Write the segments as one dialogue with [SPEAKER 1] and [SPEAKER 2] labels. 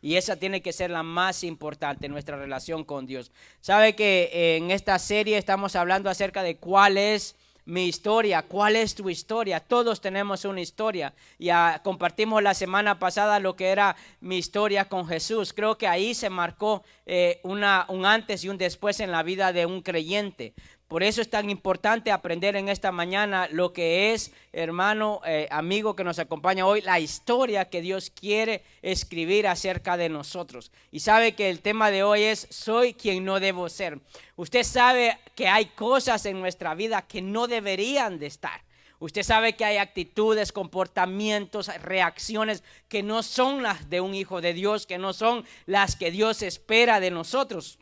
[SPEAKER 1] y esa tiene que ser la más importante, nuestra relación con Dios. Sabe que en esta serie estamos hablando acerca de cuál es mi historia, cuál es tu historia. Todos tenemos una historia. Ya compartimos la semana pasada lo que era mi historia con Jesús. Creo que ahí se marcó un antes y un después en la vida de un creyente. Por eso es tan importante aprender en esta mañana lo que es, hermano, amigo que nos acompaña hoy, la historia que Dios quiere escribir acerca de nosotros. Y sabe que el tema de hoy es: soy quien no debo ser. Usted sabe que hay cosas en nuestra vida que no deberían de estar. Usted sabe que hay actitudes, comportamientos, reacciones que no son las de un hijo de Dios, que no son las que Dios espera de nosotros.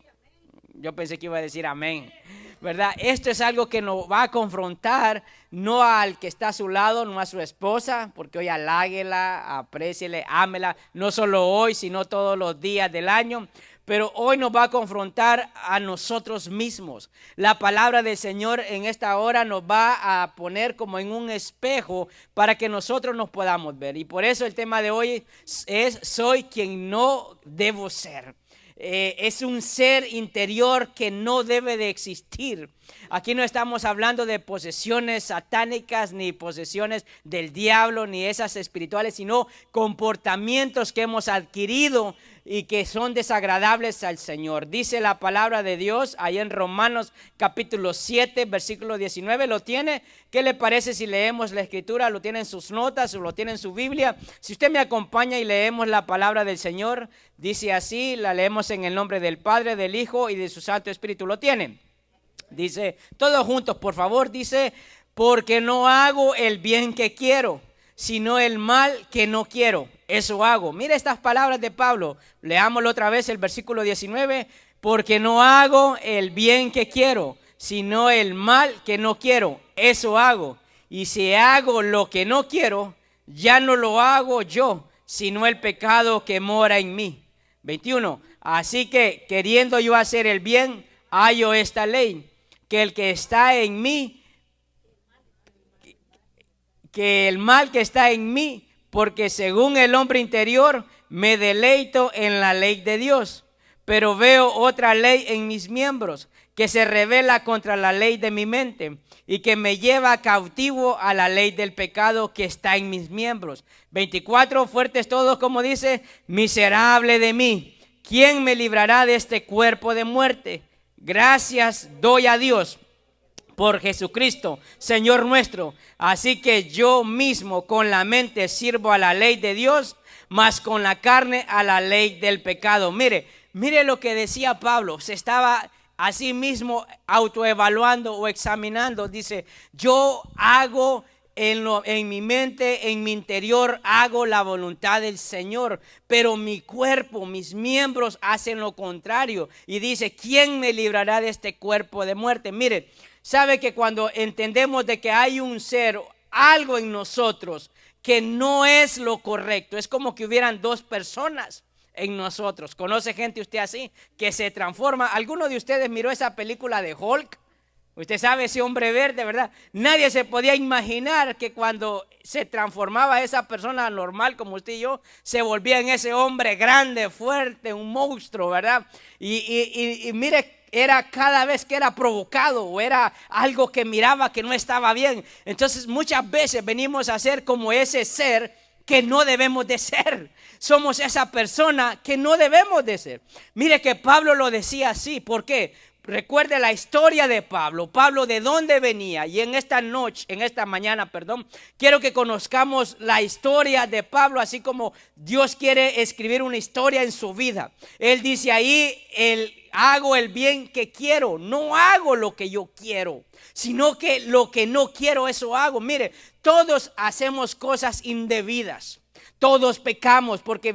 [SPEAKER 1] Yo pensé que iba a decir amén, ¿verdad? Esto es algo que nos va a confrontar, no al que está a su lado, no a su esposa, porque hoy haláguela, apréciele, ámela, no solo hoy, sino todos los días del año. Pero hoy nos va a confrontar a nosotros mismos. La palabra del Señor en esta hora nos va a poner como en un espejo para que nosotros nos podamos ver. Y por eso el tema de hoy es: soy quien no debo ser. Es un ser interior que no debe de existir. Aquí no estamos hablando de posesiones satánicas, ni posesiones del diablo, ni esas espirituales, sino comportamientos que hemos adquirido y que son desagradables al Señor. Dice la palabra de Dios ahí en Romanos capítulo 7, versículo 19. ¿Lo tiene? ¿Qué le parece si leemos la escritura? ¿Lo tiene en sus notas o lo tiene en su Biblia? Si usted me acompaña y leemos la palabra del Señor, dice así, la leemos en el nombre del Padre, del Hijo y de su Santo Espíritu. ¿Lo tienen? Dice, todos juntos por favor, dice: porque no hago el bien que quiero, sino el mal que no quiero, eso hago. Mira estas palabras de Pablo, leámoslo otra vez, el versículo 19, porque no hago el bien que quiero, sino el mal que no quiero, eso hago. Y si hago lo que no quiero, ya no lo hago yo, sino el pecado que mora en mí. 21, así que queriendo yo hacer el bien, hallo esta ley, que el que está en mí, que el mal que está en mí, porque según el hombre interior me deleito en la ley de Dios, pero veo otra ley en mis miembros que se revela contra la ley de mi mente y que me lleva cautivo a la ley del pecado que está en mis miembros. 24, fuertes todos, como dice: miserable de mí, ¿quién me librará de este cuerpo de muerte? Gracias doy a Dios por Jesucristo, Señor nuestro. Así que yo mismo con la mente sirvo a la ley de Dios, mas con la carne a la ley del pecado. Mire lo que decía Pablo. Se estaba a sí mismo autoevaluando o examinando. Dice: yo hago en mi mente, en mi interior, hago la voluntad del Señor, pero mi cuerpo, mis miembros hacen lo contrario. Y dice: ¿quién me librará de este cuerpo de muerte? Mire, sabe que cuando entendemos de que hay un ser, algo en nosotros que no es lo correcto, es como que hubieran dos personas en nosotros. ¿Conoce gente usted así que se transforma? ¿Alguno de ustedes miró esa película de Hulk? Usted sabe, ese hombre verde, ¿verdad? Nadie se podía imaginar que cuando se transformaba esa persona normal como usted y yo, se volvía en ese hombre grande, fuerte, un monstruo, ¿verdad? Y mire, era cada vez que era provocado o era algo que miraba que no estaba bien. Entonces muchas veces venimos a ser como ese ser que no debemos de ser. Somos esa persona que no debemos de ser. Mire que Pablo lo decía así. ¿Por qué? Recuerde la historia de Pablo. Pablo, ¿de dónde venía? Y en esta mañana, quiero que conozcamos la historia de Pablo, así como Dios quiere escribir una historia en su vida. Él dice ahí: hago el bien que quiero, no hago lo que yo quiero, sino que lo que no quiero, eso hago. Mire, todos hacemos cosas indebidas. Todos pecamos porque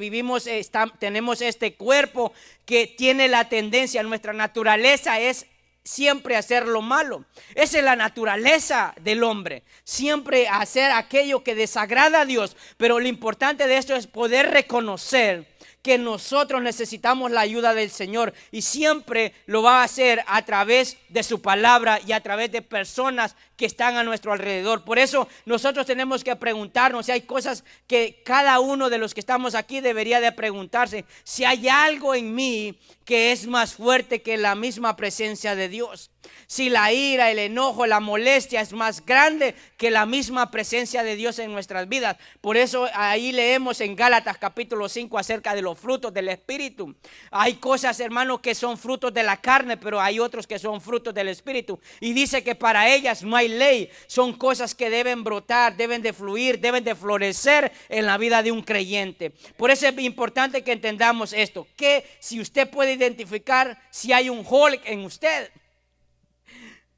[SPEAKER 1] tenemos este cuerpo que tiene la tendencia, nuestra naturaleza es siempre hacer lo malo. Esa es la naturaleza del hombre, siempre hacer aquello que desagrada a Dios. Pero lo importante de esto es poder reconocer que nosotros necesitamos la ayuda del Señor y siempre lo va a hacer a través de su palabra y a través de personas que están a nuestro alrededor. Por eso nosotros tenemos que preguntarnos si hay cosas que cada uno de los que estamos aquí debería de preguntarse. Si hay algo en mí que es más fuerte que la misma presencia de Dios. Si la ira, el enojo, la molestia es más grande que la misma presencia de Dios en nuestras vidas. Por eso ahí leemos en Gálatas capítulo 5 acerca de los frutos del Espíritu. Hay cosas, hermanos, que son frutos de la carne, pero hay otros que son frutos del Espíritu. Y dice que para ellas no hay ley. Son cosas que deben brotar, deben de fluir, deben de florecer en la vida de un creyente. Por eso es importante que entendamos esto, que si usted puede identificar si hay un Hulk en usted,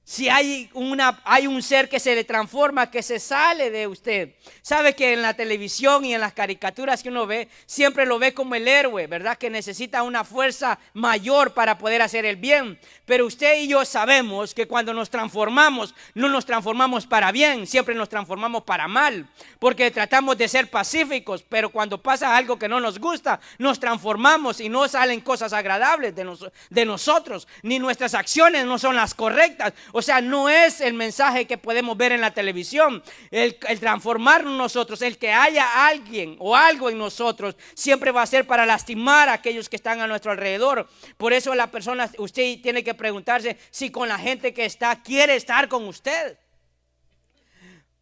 [SPEAKER 1] si hay un ser que se le transforma, que se sale de usted. Sabe que en la televisión y en las caricaturas que uno ve, siempre lo ve como el héroe, ¿verdad? Que necesita una fuerza mayor para poder hacer el bien. Pero usted y yo sabemos que cuando nos transformamos, no nos transformamos para bien, siempre nos transformamos para mal. Porque tratamos de ser pacíficos, pero cuando pasa algo que no nos gusta, nos transformamos y no salen cosas agradables de nosotros. Ni nuestras acciones no son las correctas. O sea, no es el mensaje que podemos ver en la televisión. El transformarnos nosotros, el que haya alguien o algo en nosotros, siempre va a ser para lastimar a aquellos que están a nuestro alrededor. Por eso la persona, usted tiene que preguntarse si con la gente que está, quiere estar con usted.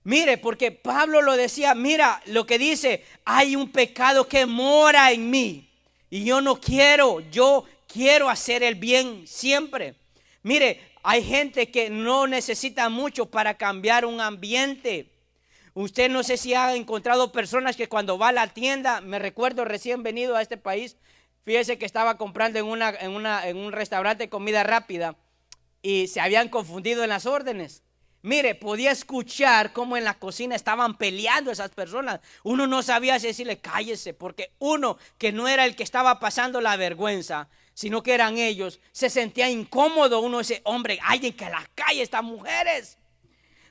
[SPEAKER 1] Mire, porque Pablo lo decía, mira lo que dice, hay un pecado que mora en mí y yo quiero hacer el bien siempre. Mire, hay gente que no necesita mucho para cambiar un ambiente. Usted no sé si ha encontrado personas que cuando va a la tienda, me recuerdo recién venido a este país, fíjese que estaba comprando en un restaurante de comida rápida y se habían confundido en las órdenes. Mire, podía escuchar cómo en la cocina estaban peleando esas personas. Uno no sabía si decirle cállese, porque uno que no era el que estaba pasando la vergüenza, sino que eran ellos, se sentía incómodo. Uno dice, hombre, alguien que las calle estas mujeres.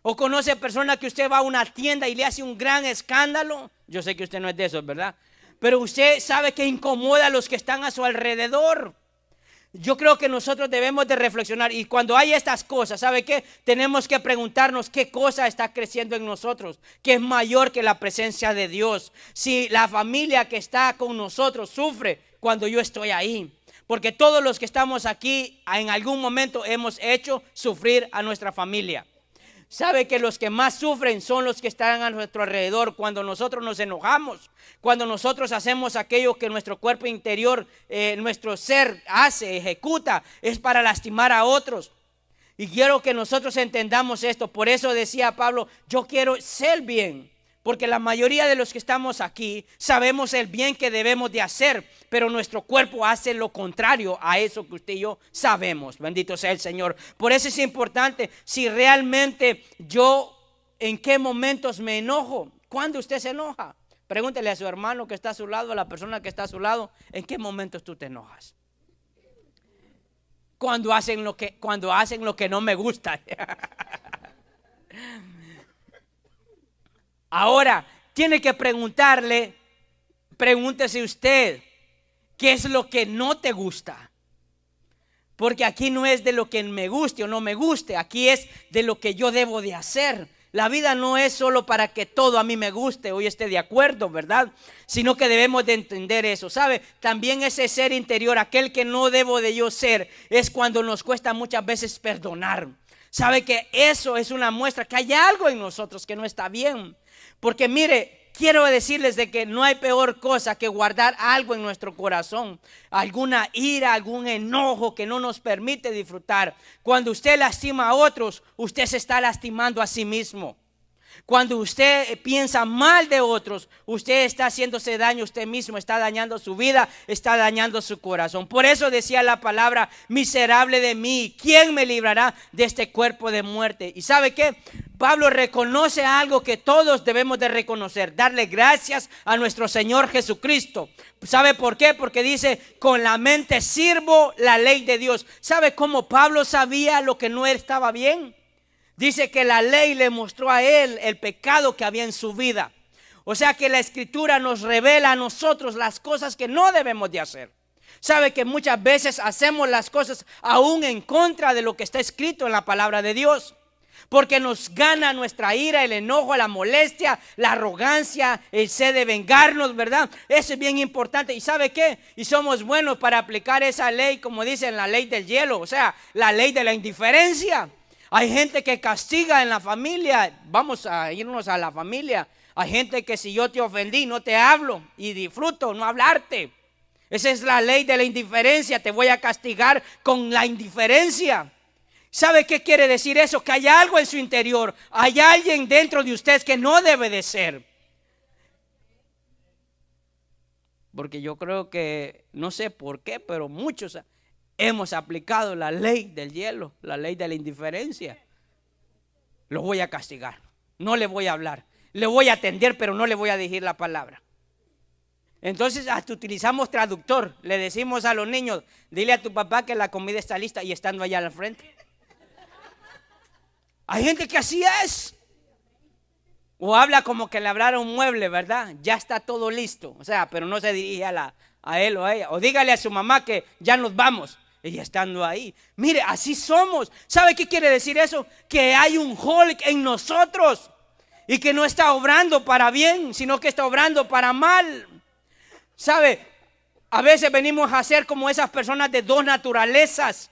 [SPEAKER 1] O conoce personas que usted va a una tienda y le hace un gran escándalo. Yo sé que usted no es de esos, ¿verdad? Pero usted sabe que incomoda a los que están a su alrededor. Yo creo que nosotros debemos de reflexionar y cuando hay estas cosas, ¿sabe qué? Tenemos que preguntarnos qué cosa está creciendo en nosotros, que es mayor que la presencia de Dios. Si la familia que está con nosotros sufre cuando yo estoy ahí. Porque todos los que estamos aquí en algún momento hemos hecho sufrir a nuestra familia. Sabe que los que más sufren son los que están a nuestro alrededor cuando nosotros nos enojamos, cuando nosotros hacemos aquello que nuestro cuerpo interior, nuestro ser hace, ejecuta, es para lastimar a otros. Y quiero que nosotros entendamos esto. Por eso decía Pablo, yo quiero ser bien. Porque la mayoría de los que estamos aquí sabemos el bien que debemos de hacer, pero nuestro cuerpo hace lo contrario a eso que usted y yo sabemos. Bendito sea el Señor. Por eso es importante, si realmente yo en qué momentos me enojo. ¿Cuándo usted se enoja? Pregúntele a su hermano que está a su lado, a la persona que está a su lado, ¿en qué momentos tú te enojas? Cuando hacen lo que no me gusta. Ahora, tiene que pregúntese usted, ¿qué es lo que no te gusta? Porque aquí no es de lo que me guste o no me guste, aquí es de lo que yo debo de hacer. La vida no es solo para que todo a mí me guste o yo esté de acuerdo, ¿verdad? Sino que debemos de entender eso, ¿sabe? También ese ser interior, aquel que no debo de yo ser, es cuando nos cuesta muchas veces perdonar. ¿Sabe que eso es una muestra que hay algo en nosotros que no está bien? Porque mire, quiero decirles de que no hay peor cosa que guardar algo en nuestro corazón, alguna ira, algún enojo que no nos permite disfrutar. Cuando usted lastima a otros, usted se está lastimando a sí mismo. Cuando usted piensa mal de otros, usted está haciéndose daño a usted mismo, está dañando su vida, está dañando su corazón. Por eso decía la palabra, miserable de mí, ¿quién me librará de este cuerpo de muerte? ¿Y sabe qué? Pablo reconoce algo que todos debemos de reconocer, darle gracias a nuestro Señor Jesucristo. ¿Sabe por qué? Porque dice, con la mente sirvo la ley de Dios. ¿Sabe cómo Pablo sabía lo que no estaba bien? Dice que la ley le mostró a él el pecado que había en su vida. O sea que la Escritura nos revela a nosotros las cosas que no debemos de hacer. Sabe que muchas veces hacemos las cosas aún en contra de lo que está escrito en la palabra de Dios. Porque nos gana nuestra ira, el enojo, la molestia, la arrogancia, el sed de vengarnos, ¿verdad? Eso es bien importante. ¿Y sabe qué? Y somos buenos para aplicar esa ley, como dicen, la ley del hielo, o sea, la ley de la indiferencia. Hay gente que castiga en la familia. Vamos a irnos a la familia. Hay gente que si yo te ofendí, no te hablo y disfruto no hablarte. Esa es la ley de la indiferencia. Te voy a castigar con la indiferencia. ¿Sabe qué quiere decir eso? Que hay algo en su interior. Hay alguien dentro de usted que no debe de ser. Porque yo creo que, no sé por qué, pero muchos hemos aplicado la ley del hielo, la ley de la indiferencia. Lo voy a castigar. No le voy a hablar. Le voy a atender, pero no le voy a decir la palabra. Entonces hasta utilizamos traductor. Le decimos a los niños, dile a tu papá que la comida está lista y estando allá al frente. Hay gente que así es. O habla como que le hablara un mueble, ¿verdad? Ya está todo listo. O sea, pero no se dirige a él o a ella. O dígale a su mamá que ya nos vamos. Ella estando ahí. Mire, así somos. ¿Sabe qué quiere decir eso? Que hay un Hulk en nosotros. Y que no está obrando para bien, sino que está obrando para mal. ¿Sabe? A veces venimos a ser como esas personas de dos naturalezas.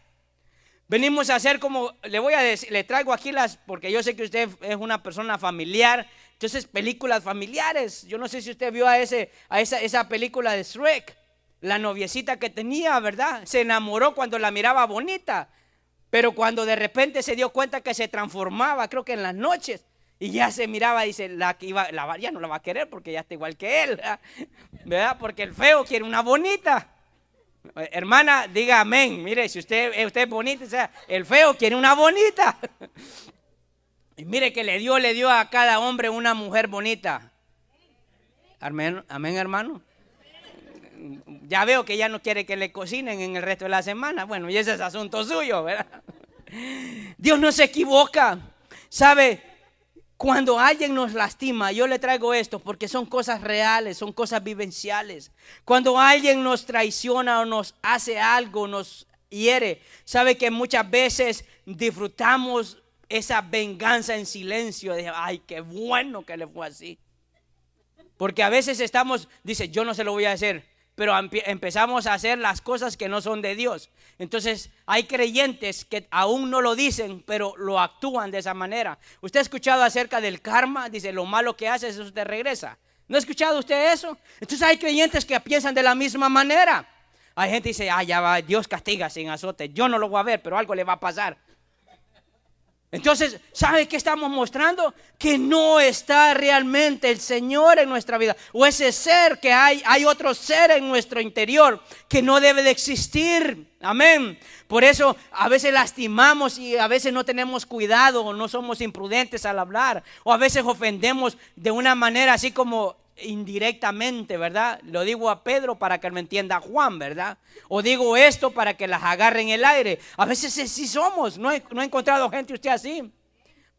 [SPEAKER 1] Venimos a hacer como, le voy a decir, le traigo aquí porque yo sé que usted es una persona familiar. Entonces, películas familiares. Yo no sé si usted vio esa película de Shrek. La noviecita que tenía, ¿verdad? Se enamoró cuando la miraba bonita. Pero cuando de repente se dio cuenta que se transformaba, creo que en las noches. Y ya se miraba, dice, ya no la va a querer porque ya está igual que él, ¿verdad? Porque el feo quiere una bonita. Hermana, diga amén. Mire, si usted es bonita, o sea, el feo quiere una bonita. Y mire que le dio a cada hombre una mujer bonita. Amén, amén, hermano. Ya veo que ya no quiere que le cocinen en el resto de la semana. Bueno, y ese es asunto suyo, ¿verdad? Dios no se equivoca. ¿Sabe? Cuando alguien nos lastima, yo le traigo esto porque son cosas reales, son cosas vivenciales. Cuando alguien nos traiciona o nos hace algo, nos hiere, sabe que muchas veces disfrutamos esa venganza en silencio. De, ay, qué bueno que le fue así. Porque a veces dice, yo no se lo voy a hacer. Pero empezamos a hacer las cosas que no son de Dios. Entonces hay creyentes que aún no lo dicen, pero lo actúan de esa manera. ¿Usted ha escuchado acerca del karma? Dice, lo malo que haces, eso te regresa. ¿No ha escuchado usted eso? Entonces hay creyentes que piensan de la misma manera. Hay gente que dice, ya va, Dios castiga sin azote. Yo no lo voy a ver, pero algo le va a pasar. Entonces, ¿sabe qué estamos mostrando? Que no está realmente el Señor en nuestra vida. O ese ser que hay otro ser en nuestro interior que no debe de existir. Amén. Por eso a veces lastimamos y a veces no tenemos cuidado o no somos imprudentes al hablar. O a veces ofendemos de una manera así como indirectamente, ¿verdad? Lo digo a Pedro para que me entienda Juan, ¿verdad? O digo esto para que las agarre en el aire. A veces sí somos. No he encontrado gente usted así.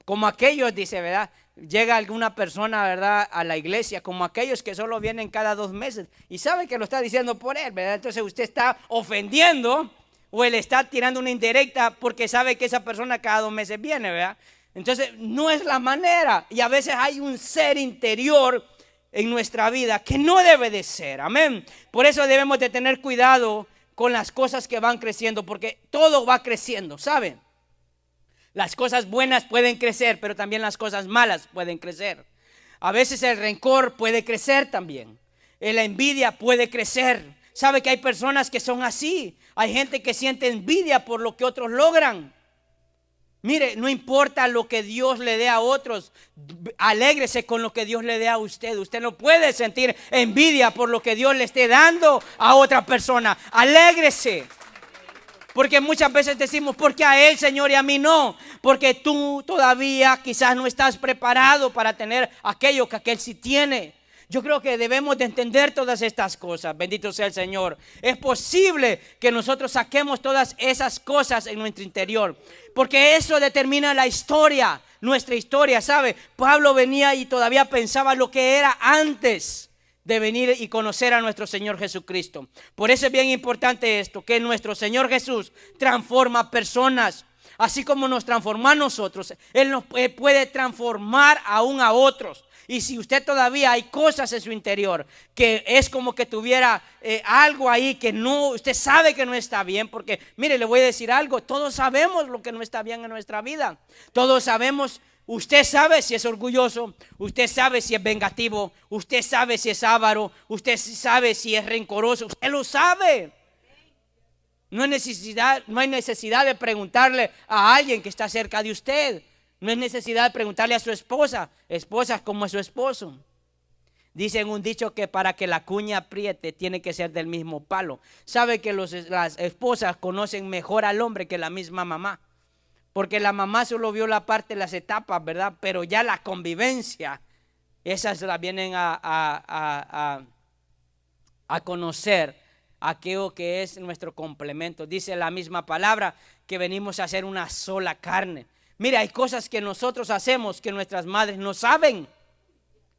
[SPEAKER 1] Como aquellos, dice, ¿verdad? Llega alguna persona, ¿verdad? A la iglesia, como aquellos que solo vienen cada 2 meses y sabe que lo está diciendo por él, ¿verdad? Entonces usted está ofendiendo o él está tirando una indirecta porque sabe que esa persona cada 2 meses viene, ¿verdad? Entonces no es la manera. Y a veces hay un ser interior en nuestra vida que no debe de ser, amén. Por eso debemos de tener cuidado con las cosas que van creciendo, porque todo va creciendo, ¿saben? Las cosas buenas pueden crecer, pero también las cosas malas pueden crecer. A veces el rencor puede crecer también. La envidia puede crecer. ¿Sabe que hay personas que son así? Hay gente que siente envidia por lo que otros logran. Mire, no importa lo que Dios le dé a otros, alégrese con lo que Dios le dé a usted. Usted no puede sentir envidia por lo que Dios le esté dando a otra persona. Alégrese. Porque muchas veces decimos, ¿por qué a él, Señor, y a mí no? Porque tú todavía quizás no estás preparado para tener aquello que aquel sí tiene. Yo creo que debemos de entender todas estas cosas. Bendito sea el Señor. Es posible que nosotros saquemos todas esas cosas en nuestro interior, porque eso determina la historia nuestra historia, ¿sabe? Pablo venía y todavía pensaba lo que era antes de venir y conocer a nuestro Señor Jesucristo. Por eso es bien importante esto, que nuestro Señor Jesús transforma personas. Así como nos transformó a nosotros, Él puede transformar aún a otros. Y si usted todavía hay cosas en su interior que es como que tuviera algo ahí que no, usted sabe que no está bien, porque mire, le voy a decir algo, todos sabemos lo que no está bien en nuestra vida. Todos sabemos. Usted sabe si es orgulloso, usted sabe si es vengativo, usted sabe si es avaro, usted sabe si es rencoroso, usted lo sabe. No hay necesidad de preguntarle a alguien que está cerca de usted. No hay necesidad de preguntarle a su esposa como a su esposo. Dicen un dicho que para que la cuña apriete tiene que ser del mismo palo. Sabe que las esposas conocen mejor al hombre que la misma mamá. Porque la mamá solo vio la parte de las etapas, ¿verdad? Pero ya la convivencia, esas las vienen a conocer aquello que es nuestro complemento. Dice la misma palabra que venimos a ser una sola carne. Mira, hay cosas que nosotros hacemos que nuestras madres no saben.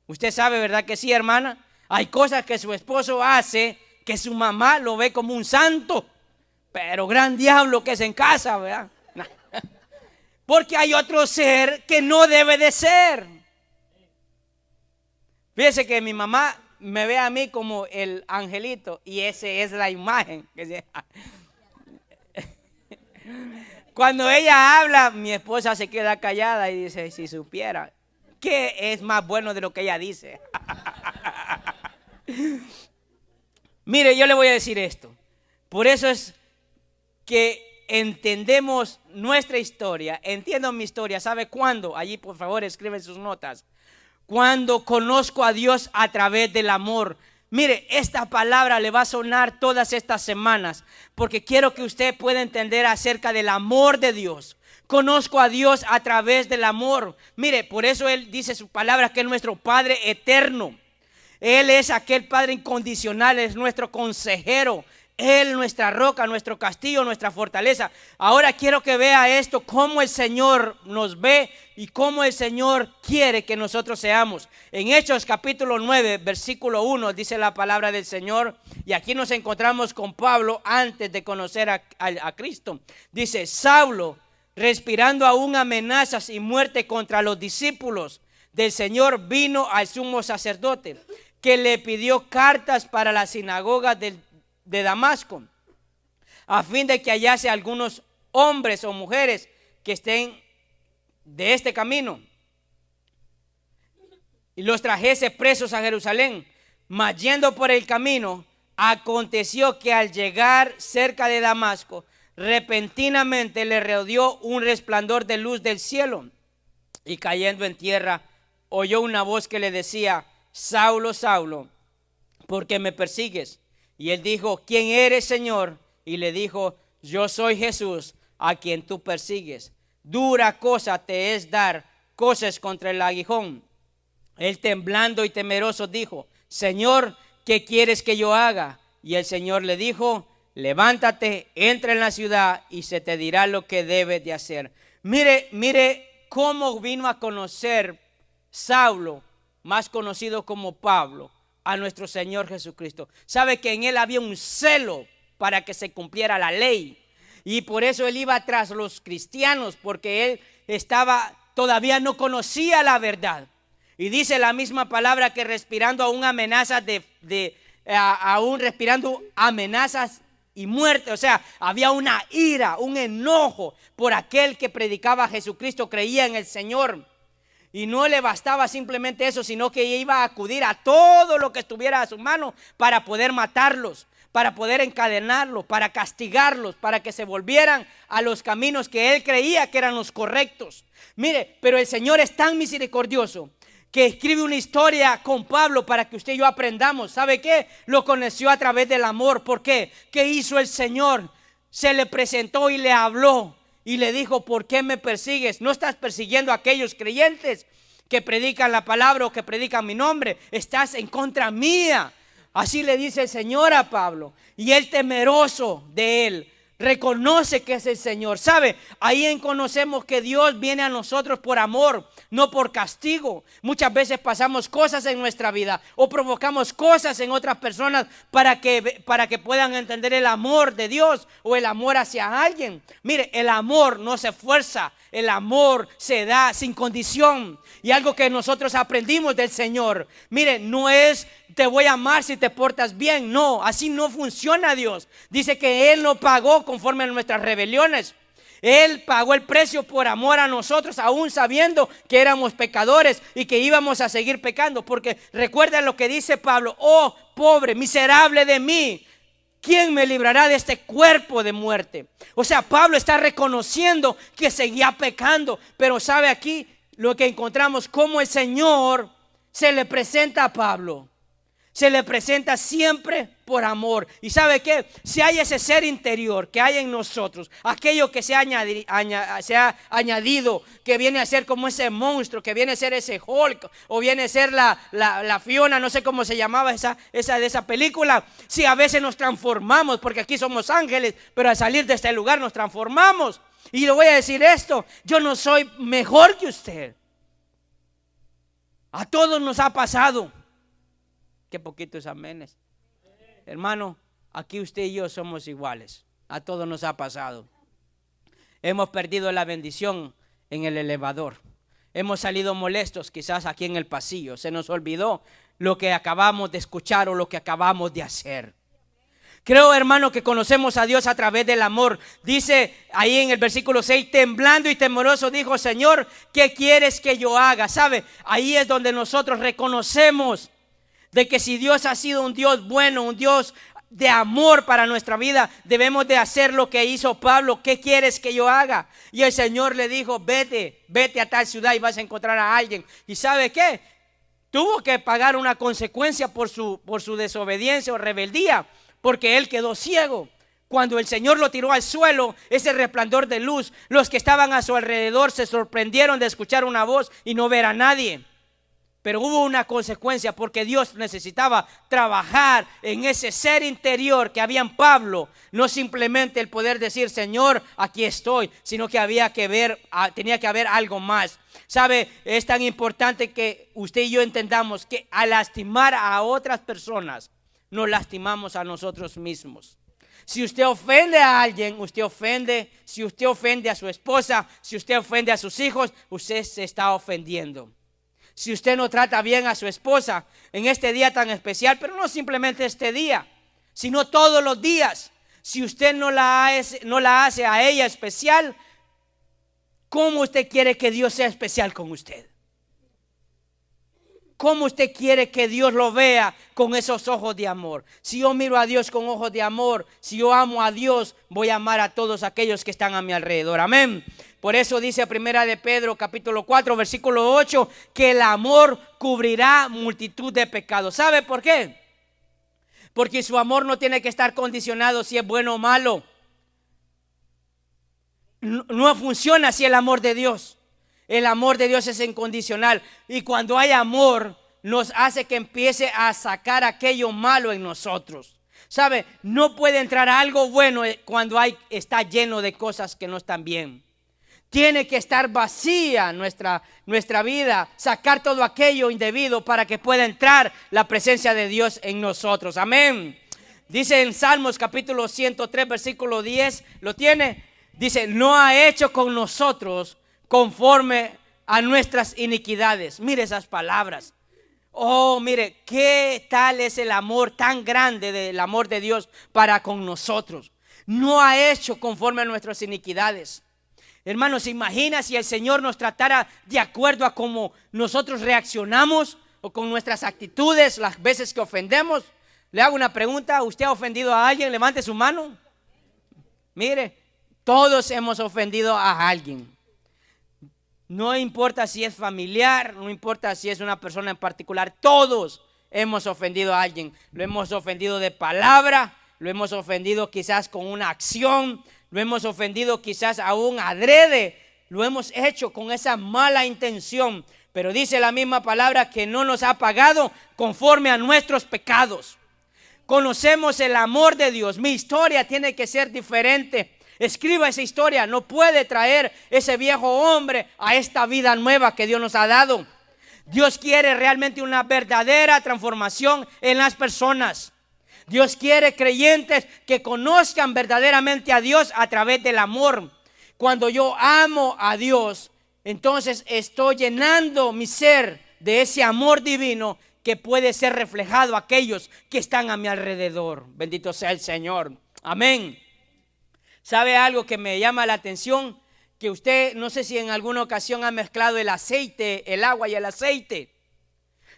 [SPEAKER 1] Usted sabe, ¿verdad que sí, hermana? Hay cosas que su esposo hace que su mamá lo ve como un santo. Pero gran diablo que es en casa, ¿verdad? Porque hay otro ser que no debe de ser. Fíjese que mi mamá me ve a mí como el angelito y esa es la imagen. Cuando ella habla, mi esposa se queda callada y dice, si supiera, ¿qué es más bueno de lo que ella dice? Mire, yo le voy a decir esto. Por eso es que entendemos nuestra historia. Entiendo mi historia. ¿Sabe cuándo? Allí por favor escriben sus notas. Cuando conozco a Dios a través del amor. Mire, esta palabra le va a sonar todas estas semanas, porque quiero que usted pueda entender acerca del amor de Dios. Conozco a Dios a través del amor. Mire, por eso Él dice su palabra que es nuestro Padre eterno. Él es aquel Padre incondicional, es nuestro consejero. Él, nuestra roca, nuestro castillo, nuestra fortaleza. Ahora quiero que vea esto, cómo el Señor nos ve y cómo el Señor quiere que nosotros seamos. En Hechos capítulo 9, versículo 1, dice la palabra del Señor. Y aquí nos encontramos con Pablo antes de conocer a Cristo. Dice, Saulo, respirando aún amenazas y muerte contra los discípulos del Señor, vino al sumo sacerdote, que le pidió cartas para la sinagoga de Damasco, a fin de que hallase algunos hombres o mujeres que estén de este camino y los trajese presos a Jerusalén. Mas yendo por el camino, aconteció que al llegar cerca de Damasco, repentinamente le rodeó un resplandor de luz del cielo, y cayendo en tierra oyó una voz que le decía, Saulo, Saulo, ¿por qué me persigues? Y él dijo, ¿quién eres, Señor? Y le dijo, yo soy Jesús, a quien tú persigues. Dura cosa te es dar cosas contra el aguijón. Él temblando y temeroso dijo, Señor, ¿qué quieres que yo haga? Y el Señor le dijo, levántate, entra en la ciudad y se te dirá lo que debes de hacer. Mire cómo vino a conocer Saulo, más conocido como Pablo, a nuestro Señor Jesucristo. Sabe que en él había un celo para que se cumpliera la ley, y por eso él iba tras los cristianos, porque él todavía no conocía la verdad. Y dice la misma palabra que respirando aún amenazas aún respirando amenazas y muerte. O sea, había una ira, un enojo por aquel que predicaba a Jesucristo, creía en el Señor. Y no le bastaba simplemente eso, sino que iba a acudir a todo lo que estuviera a su mano para poder matarlos, para poder encadenarlos, para castigarlos, para que se volvieran a los caminos que él creía que eran los correctos. Mire, pero el Señor es tan misericordioso que escribe una historia con Pablo para que usted y yo aprendamos. ¿Sabe qué? Lo conoció a través del amor. ¿Por qué? ¿Qué hizo el Señor? Se le presentó y le habló. Y le dijo, ¿por qué me persigues? No estás persiguiendo a aquellos creyentes que predican la palabra o que predican mi nombre. Estás en contra mía. Así le dice el Señor a Pablo. Y él, temeroso de él, reconoce que es el Señor. ¿Sabe? Ahí conocemos que Dios viene a nosotros por amor, no por castigo. Muchas veces pasamos cosas en nuestra vida o provocamos cosas en otras personas para que puedan entender el amor de Dios o el amor hacia alguien. Mire, el amor no se fuerza, el amor se da sin condición. Y algo que nosotros aprendimos del Señor, mire, no es te voy a amar si te portas bien. No, así no funciona Dios. Dice que Él no pagó conforme a nuestras rebeliones. Él pagó el precio por amor a nosotros, aún sabiendo que éramos pecadores y que íbamos a seguir pecando. Porque recuerda lo que dice Pablo: oh, pobre, miserable de mí, ¿quién me librará de este cuerpo de muerte? O sea, Pablo está reconociendo que seguía pecando. Pero sabe aquí lo que encontramos, cómo el Señor se le presenta a Pablo. Se le presenta siempre por amor. Y ¿sabe qué? Si hay ese ser interior que hay en nosotros, aquello que se ha añadido, que viene a ser como ese monstruo, que viene a ser ese Hulk, o viene a ser la Fiona, no sé cómo se llamaba esa de esa película. Si a veces nos transformamos, porque aquí somos ángeles, pero al salir de este lugar nos transformamos. Y le voy a decir esto: yo no soy mejor que usted. A todos nos ha pasado. Qué poquitos amenes. Hermano, aquí usted y yo somos iguales. A todos nos ha pasado. Hemos perdido la bendición en el elevador. Hemos salido molestos quizás aquí en el pasillo. Se nos olvidó lo que acabamos de escuchar o lo que acabamos de hacer. Creo, hermano, que conocemos a Dios a través del amor. Dice ahí en el versículo 6, temblando y temoroso dijo: Señor, ¿qué quieres que yo haga? ¿Sabe? Ahí es donde nosotros reconocemos de que si Dios ha sido un Dios bueno, un Dios de amor para nuestra vida, debemos de hacer lo que hizo Pablo. ¿Qué quieres que yo haga? Y el Señor le dijo: vete a tal ciudad y vas a encontrar a alguien. ¿Y sabe qué? Tuvo que pagar una consecuencia por su desobediencia o rebeldía, porque él quedó ciego. Cuando el Señor lo tiró al suelo, ese resplandor de luz, los que estaban a su alrededor se sorprendieron de escuchar una voz y no ver a nadie. Pero hubo una consecuencia, porque Dios necesitaba trabajar en ese ser interior que había en Pablo. No simplemente el poder decir: Señor, aquí estoy, sino que tenía que haber algo más. ¿Sabe? Es tan importante que usted y yo entendamos que al lastimar a otras personas, nos lastimamos a nosotros mismos. Si usted ofende a alguien, usted ofende. Si usted ofende a su esposa, si usted ofende a sus hijos, usted se está ofendiendo. Si usted no trata bien a su esposa en este día tan especial, pero no simplemente este día, sino todos los días, si usted no la hace a ella especial, ¿cómo usted quiere que Dios sea especial con usted? ¿Cómo usted quiere que Dios lo vea con esos ojos de amor? Si yo miro a Dios con ojos de amor, si yo amo a Dios, voy a amar a todos aquellos que están a mi alrededor. Amén. Por eso dice Primera de Pedro capítulo 4 versículo 8 que el amor cubrirá multitud de pecados. ¿Sabe por qué? Porque su amor no tiene que estar condicionado si es bueno o malo. No funciona así el amor de Dios. El amor de Dios es incondicional. Y cuando hay amor, nos hace que empiece a sacar aquello malo en nosotros. ¿Sabe? No puede entrar algo bueno cuando está lleno de cosas que no están bien. Tiene que estar vacía nuestra vida, sacar todo aquello indebido para que pueda entrar la presencia de Dios en nosotros. Amén. Dice en Salmos capítulo 103 versículo 10, ¿lo tiene? Dice: no ha hecho con nosotros conforme a nuestras iniquidades. Mire esas palabras. Oh, mire, qué tal es el amor tan grande del amor de Dios para con nosotros. No ha hecho conforme a nuestras iniquidades. Hermanos, ¿se imagina si el Señor nos tratara de acuerdo a cómo nosotros reaccionamos o con nuestras actitudes las veces que ofendemos? Le hago una pregunta: ¿usted ha ofendido a alguien? Levante su mano. Mire, todos hemos ofendido a alguien. No importa si es familiar, no importa si es una persona en particular, todos hemos ofendido a alguien. Lo hemos ofendido de palabra, lo hemos ofendido quizás con una acción, lo hemos ofendido quizás aún adrede, lo hemos hecho con esa mala intención. Pero dice la misma palabra que no nos ha pagado conforme a nuestros pecados. Conocemos el amor de Dios. Mi historia tiene que ser diferente. Escriba esa historia. No puede traer ese viejo hombre a esta vida nueva que Dios nos ha dado. Dios quiere realmente una verdadera transformación en las personas. Dios quiere creyentes que conozcan verdaderamente a Dios a través del amor. Cuando yo amo a Dios, entonces estoy llenando mi ser de ese amor divino que puede ser reflejado a aquellos que están a mi alrededor. Bendito sea el Señor. Amén. ¿Sabe algo que me llama la atención? Que usted, no sé si en alguna ocasión ha mezclado el aceite, el agua y el aceite.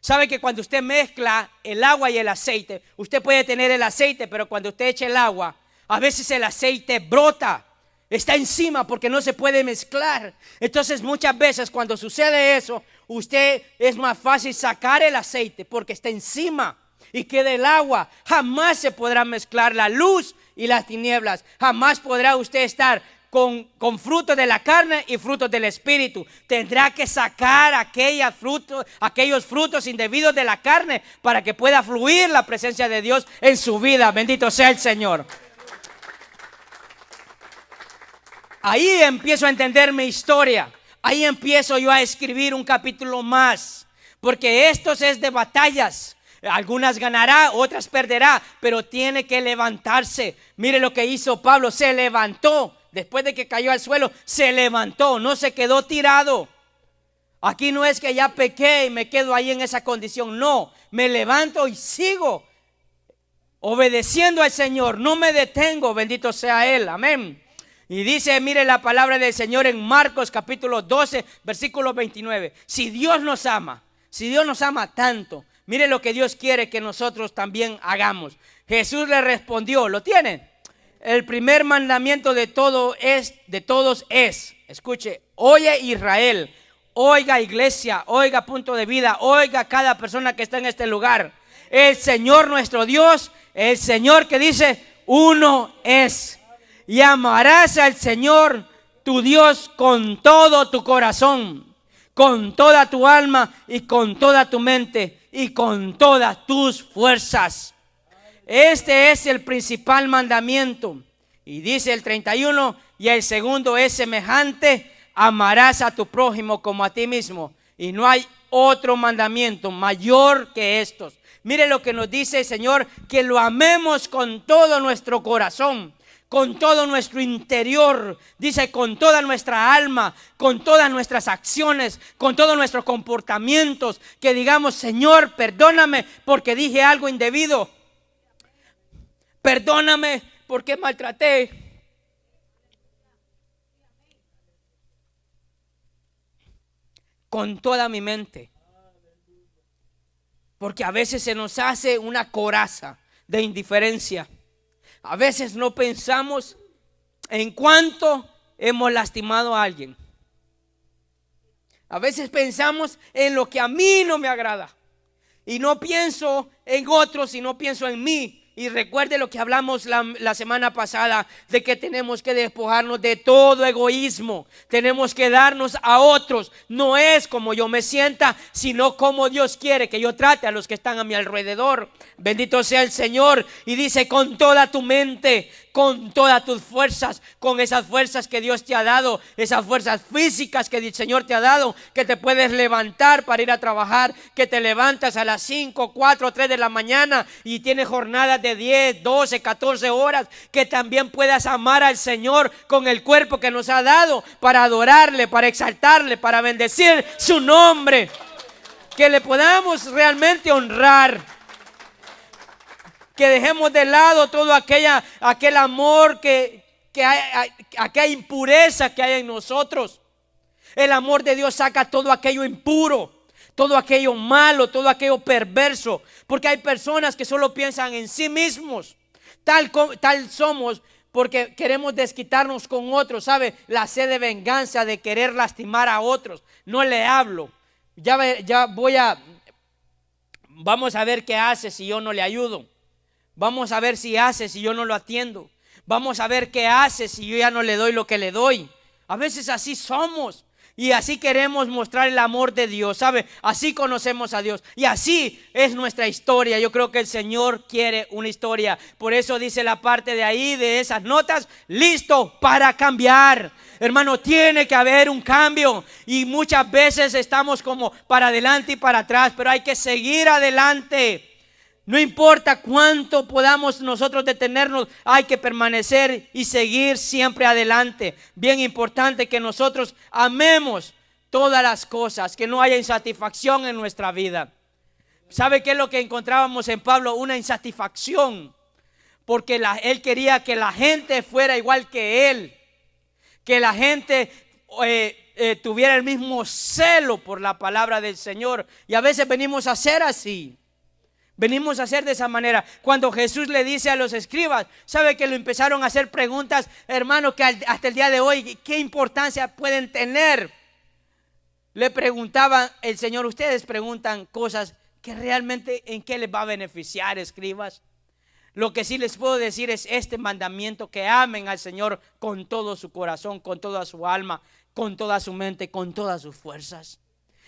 [SPEAKER 1] Sabe que cuando usted mezcla el agua y el aceite, usted puede tener el aceite, pero cuando usted echa el agua, a veces el aceite brota, está encima porque no se puede mezclar. Entonces muchas veces cuando sucede eso, usted es más fácil sacar el aceite porque está encima y queda el agua. Jamás se podrá mezclar la luz y las tinieblas. Jamás podrá usted estar con frutos de la carne y frutos del Espíritu. Tendrá que sacar aquellos frutos indebidos de la carne para que pueda fluir la presencia de Dios en su vida. Bendito sea el Señor. Ahí empiezo a entender mi historia. Ahí empiezo yo a escribir un capítulo más. Porque esto es de batallas. Algunas ganará, otras perderá, pero tiene que levantarse. Mire lo que hizo Pablo, se levantó. Después de que cayó al suelo, se levantó, no se quedó tirado. Aquí no es que ya pequé y me quedo ahí en esa condición. No, me levanto y sigo obedeciendo al Señor. No me detengo, bendito sea Él, amén. Y dice, mire la palabra del Señor en Marcos capítulo 12, versículo 29. Si Dios nos ama tanto, mire lo que Dios quiere que nosotros también hagamos. Jesús le respondió, ¿lo tienen? El primer mandamiento de todos es, escuche, oye Israel, oiga iglesia, oiga punto de vida, oiga cada persona que está en este lugar. El Señor nuestro Dios, el Señor que dice, uno es. Y amarás al Señor tu Dios con todo tu corazón, con toda tu alma y con toda tu mente y con todas tus fuerzas. Este es el principal mandamiento. Y dice el 31, y el segundo es semejante, amarás a tu prójimo como a ti mismo. Y no hay otro mandamiento mayor que estos. Mire lo que nos dice el Señor, que lo amemos con todo nuestro corazón, con todo nuestro interior, dice con toda nuestra alma, con todas nuestras acciones, con todos nuestros comportamientos, que digamos, Señor, perdóname porque dije algo indebido. Perdóname porque maltraté. Con toda mi mente. Porque a veces se nos hace una coraza de indiferencia. A veces no pensamos en cuánto hemos lastimado a alguien. A veces pensamos en lo que a mí no me agrada. Y no pienso en otros y no pienso en mí. Y recuerde lo que hablamos la semana pasada, de que tenemos que despojarnos de todo egoísmo. Tenemos que darnos a otros. No es como yo me sienta, sino como Dios quiere que yo trate a los que están a mi alrededor. Bendito sea el Señor. Y dice, con toda tu mente, con todas tus fuerzas, con esas fuerzas que Dios te ha dado, esas fuerzas físicas que el Señor te ha dado, que te puedes levantar para ir a trabajar, que te levantas a las 5, 4, 3 de la mañana y tienes jornadas de 10, 12, 14 horas, que también puedas amar al Señor con el cuerpo que nos ha dado para adorarle, para exaltarle, para bendecir su nombre, que le podamos realmente honrar. Que dejemos de lado todo aquel amor que hay, aquella impureza que hay en nosotros. El amor de Dios saca todo aquello impuro, todo aquello malo, todo aquello perverso. Porque hay personas que solo piensan en sí mismos. Tal somos porque queremos desquitarnos con otros, ¿sabe? La sed de venganza, de querer lastimar a otros. No le hablo. Vamos a ver qué hace si yo no le ayudo. Vamos a ver si hace si yo no lo atiendo. Vamos a ver qué hace si yo ya no le doy lo que le doy. A veces así somos. Y así queremos mostrar el amor de Dios, ¿sabe? Así conocemos a Dios. Y así es nuestra historia. Yo creo que el Señor quiere una historia. Por eso dice la parte de ahí, de esas notas, listo para cambiar. Hermano, tiene que haber un cambio. Y muchas veces estamos como para adelante y para atrás, pero hay que seguir adelante. No importa cuánto podamos nosotros detenernos, hay que permanecer y seguir siempre adelante. Bien importante que nosotros amemos todas las cosas, que no haya insatisfacción en nuestra vida. ¿Sabe qué es lo que encontrábamos en Pablo? Una insatisfacción, porque él quería que la gente fuera igual que él, que la gente tuviera el mismo celo por la palabra del Señor. Y a veces venimos a ser así. Venimos a hacer de esa manera. Cuando Jesús le dice a los escribas, ¿sabe que lo empezaron a hacer preguntas, hermano, que hasta el día de hoy, qué importancia pueden tener? Le preguntaban el Señor, ustedes preguntan cosas que realmente en qué les va a beneficiar, escribas. Lo que sí les puedo decir es este mandamiento, que amen al Señor con todo su corazón, con toda su alma, con toda su mente, con todas sus fuerzas.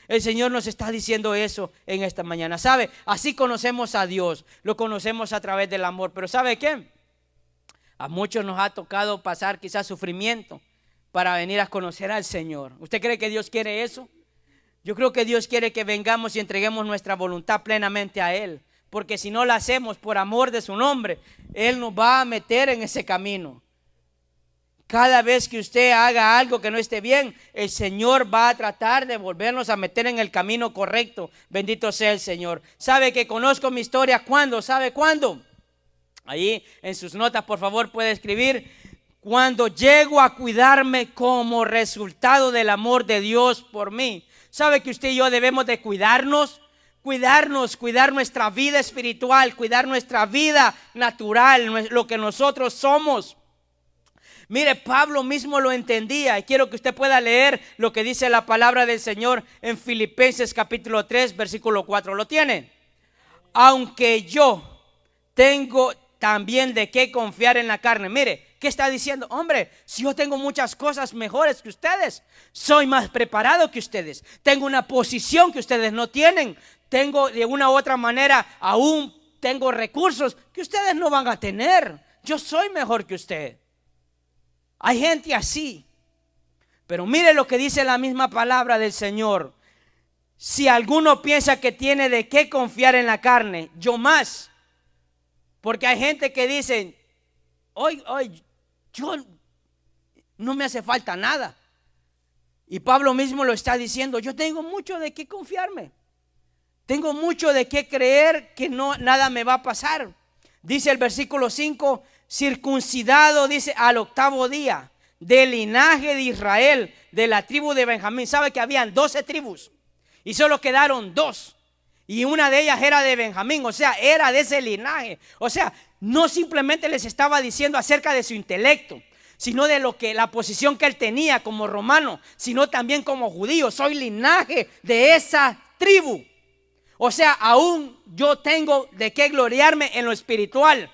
[SPEAKER 1] El Señor nos está diciendo eso en esta mañana. ¿Sabe? Así conocemos a Dios. Lo conocemos a través del amor. Pero ¿sabe qué? A muchos nos ha tocado pasar quizás sufrimiento para venir a conocer al Señor. ¿Usted cree que Dios quiere eso? Yo creo que Dios quiere que vengamos y entreguemos nuestra voluntad plenamente a Él. Porque si no lo hacemos por amor de su nombre, Él nos va a meter en ese camino. Cada vez que usted haga algo que no esté bien, el Señor va a tratar de volvernos a meter en el camino correcto. Bendito sea el Señor. ¿Sabe que conozco mi historia? ¿Cuándo? ¿Sabe cuándo? Ahí en sus notas, por favor, puede escribir: cuando llego a cuidarme como resultado del amor de Dios por mí. ¿Sabe que usted y yo debemos de cuidarnos? Cuidar nuestra vida espiritual, cuidar nuestra vida natural, lo que nosotros somos. Mire, Pablo mismo lo entendía, y quiero que usted pueda leer lo que dice la palabra del Señor en Filipenses capítulo 3, versículo 4. ¿Lo tiene? Aunque yo tengo también de qué confiar en la carne. Mire, ¿qué está diciendo? Hombre, si yo tengo muchas cosas mejores que ustedes, soy más preparado que ustedes, tengo una posición que ustedes no tienen, tengo de una u otra manera, aún tengo recursos que ustedes no van a tener. Yo soy mejor que usted. Hay gente así. Pero mire lo que dice la misma palabra del Señor: si alguno piensa que tiene de qué confiar en la carne, yo más. Porque hay gente que dice: hoy yo no me hace falta nada. Y Pablo mismo lo está diciendo: yo tengo mucho de qué confiarme, tengo mucho de qué creer que nada me va a pasar. Dice el versículo 5: circuncidado, dice, al octavo día, del linaje de Israel, de la tribu de Benjamín. Sabe que habían 12 tribus y solo quedaron 2, y una de ellas era de Benjamín, o sea, era de ese linaje. O sea, no simplemente les estaba diciendo acerca de su intelecto, sino de la posición que él tenía como romano, sino también como judío. Soy linaje de esa tribu. O sea, aún yo tengo de qué gloriarme en lo espiritual,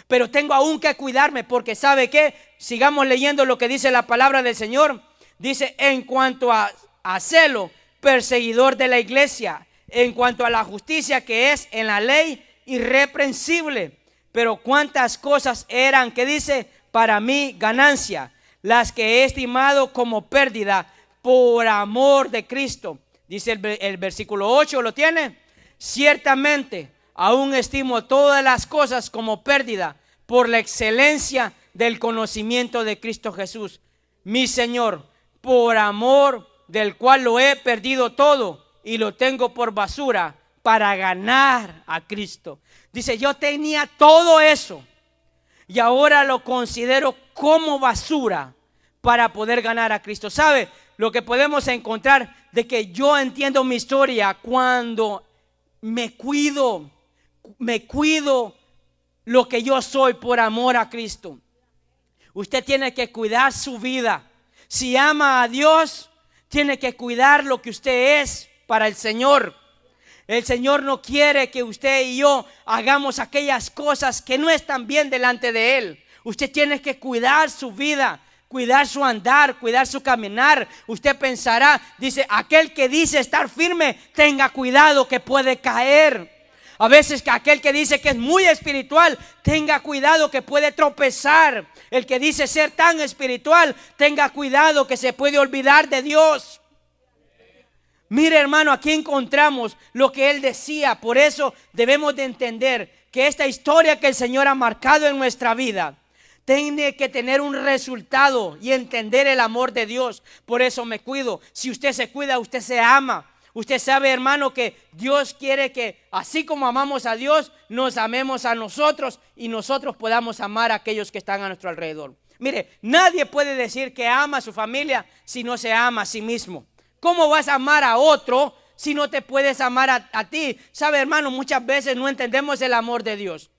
[SPEAKER 1] pero tengo aún que cuidarme, porque ¿sabe qué? Sigamos leyendo lo que dice la palabra del Señor. Dice: en cuanto a celo, perseguidor de la iglesia; en cuanto a la justicia que es en la ley, irreprensible. Pero cuántas cosas eran, que dice, para mí ganancia, las que he estimado como pérdida por amor de Cristo. Dice el versículo 8, ¿lo tiene? Ciertamente aún estimo todas las cosas como pérdida por la excelencia del conocimiento de Cristo Jesús, mi Señor, por amor del cual lo he perdido todo y lo tengo por basura para ganar a Cristo. Dice: yo tenía todo eso y ahora lo considero como basura para poder ganar a Cristo. ¿Sabe lo que podemos encontrar? De que yo entiendo mi historia cuando me cuido lo que yo soy por amor a Cristo. Usted tiene que cuidar su vida. Si ama a Dios, tiene que cuidar lo que usted es para el Señor. El Señor no quiere que usted y yo hagamos aquellas cosas que no están bien delante de Él. Usted tiene que cuidar su vida cuidar su andar, cuidar su caminar. Usted pensará, dice, aquel que dice estar firme, tenga cuidado que puede caer. A veces que aquel que dice que es muy espiritual, tenga cuidado que puede tropezar. El que dice ser tan espiritual, tenga cuidado que se puede olvidar de Dios. Mire, hermano, aquí encontramos lo que él decía. Por eso debemos de entender que esta historia que el Señor ha marcado en nuestra vida tiene que tener un resultado y entender el amor de Dios. Por eso me cuido. Si usted se cuida, usted se ama. Usted sabe, hermano, que Dios quiere que así como amamos a Dios, nos amemos a nosotros y nosotros podamos amar a aquellos que están a nuestro alrededor. Mire, nadie puede decir que ama a su familia si no se ama a sí mismo. ¿Cómo vas a amar a otro si no te puedes amar a ti? Sabe, hermano, muchas veces no entendemos el amor de Dios.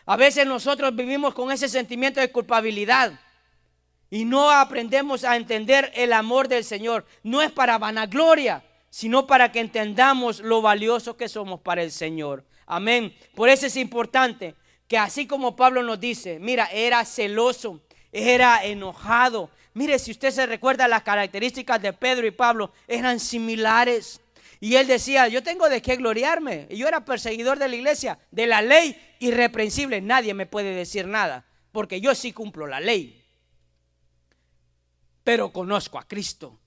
[SPEAKER 1] A veces nosotros vivimos con ese sentimiento de culpabilidad y no aprendemos a entender el amor del Señor. No es para vanagloria, sino para que entendamos lo valioso que somos para el Señor. Amén. Por eso es importante que así como Pablo nos dice, mira, era celoso, era enojado. Mire, si usted se recuerda, las características de Pedro y Pablo eran similares. Y él decía, yo tengo de qué gloriarme. Y yo era perseguidor de la iglesia, de la ley, irreprensible. Nadie me puede decir nada, porque yo sí cumplo la ley. Pero conozco a Cristo.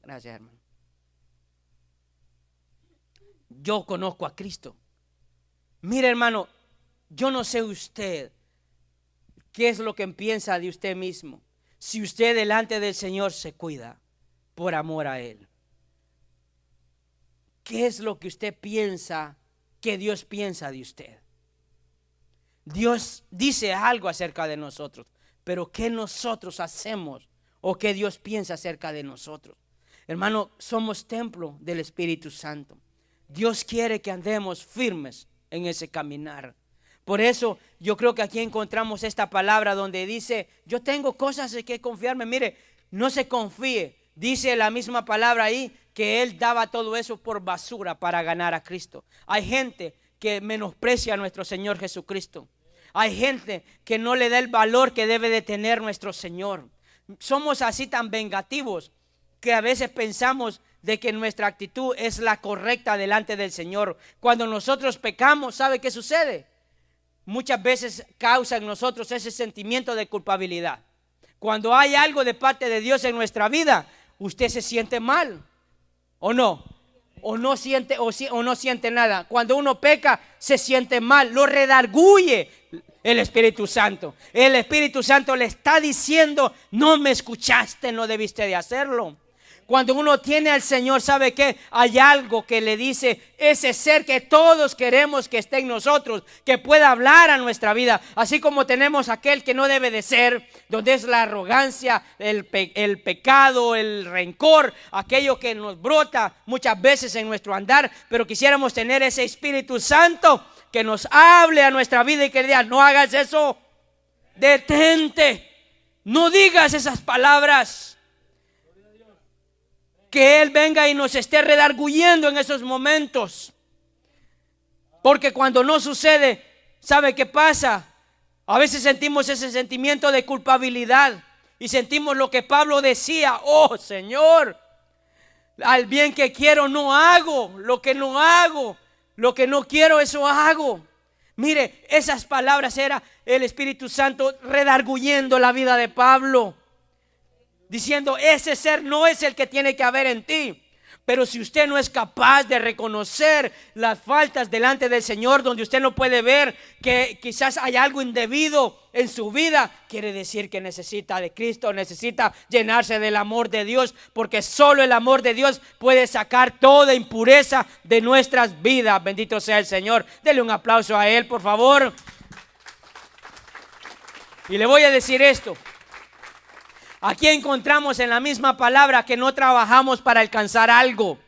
[SPEAKER 1] Gracias, hermano. Yo conozco a Cristo. Mire, hermano, yo no sé usted qué es lo que piensa de usted mismo. Si usted delante del Señor se cuida por amor a Él. ¿Qué es lo que usted piensa que Dios piensa de usted? Dios dice algo acerca de nosotros, pero ¿qué nosotros hacemos o qué Dios piensa acerca de nosotros? Hermano, somos templo del Espíritu Santo. Dios quiere que andemos firmes en ese caminar. Por eso yo creo que aquí encontramos esta palabra donde dice, yo tengo cosas en que confiarme. Mire, no se confíe. Dice la misma palabra ahí que Él daba todo eso por basura para ganar a Cristo. Hay gente que menosprecia a nuestro Señor Jesucristo. Hay gente que no le da el valor que debe de tener nuestro Señor. Somos así tan vengativos que a veces pensamos de que nuestra actitud es la correcta delante del Señor. Cuando nosotros pecamos, ¿sabe qué sucede? Muchas veces causa en nosotros ese sentimiento de culpabilidad. Cuando hay algo de parte de Dios en nuestra vida, usted se siente mal, ¿o no? O no siente, o no siente nada. Cuando uno peca, se siente mal, lo redarguye el Espíritu Santo. El Espíritu Santo le está diciendo, no me escuchaste, no debiste de hacerlo. Cuando uno tiene al Señor, ¿sabe qué? Hay algo que le dice ese ser que todos queremos que esté en nosotros, que pueda hablar a nuestra vida. Así como tenemos aquel que no debe de ser, donde es la arrogancia, el pecado, el rencor, aquello que nos brota muchas veces en nuestro andar. Pero quisiéramos tener ese Espíritu Santo que nos hable a nuestra vida y que diga, no hagas eso, detente, no digas esas palabras. Que Él venga y nos esté redarguyendo en esos momentos. Porque cuando no sucede, ¿sabe qué pasa? A veces sentimos ese sentimiento de culpabilidad y sentimos lo que Pablo decía, oh Señor, al bien que quiero no hago, lo que no hago, lo que no quiero eso hago. Mire, esas palabras era el Espíritu Santo redarguyendo la vida de Pablo. Diciendo, ese ser no es el que tiene que haber en ti. Pero si usted no es capaz de reconocer las faltas delante del Señor, donde usted no puede ver que quizás hay algo indebido en su vida, quiere decir que necesita de Cristo, necesita llenarse del amor de Dios, porque solo el amor de Dios puede sacar toda impureza de nuestras vidas. Bendito sea el Señor. Dele un aplauso a Él, por favor. Y le voy a decir esto. Aquí encontramos en la misma palabra que no trabajamos para alcanzar algo.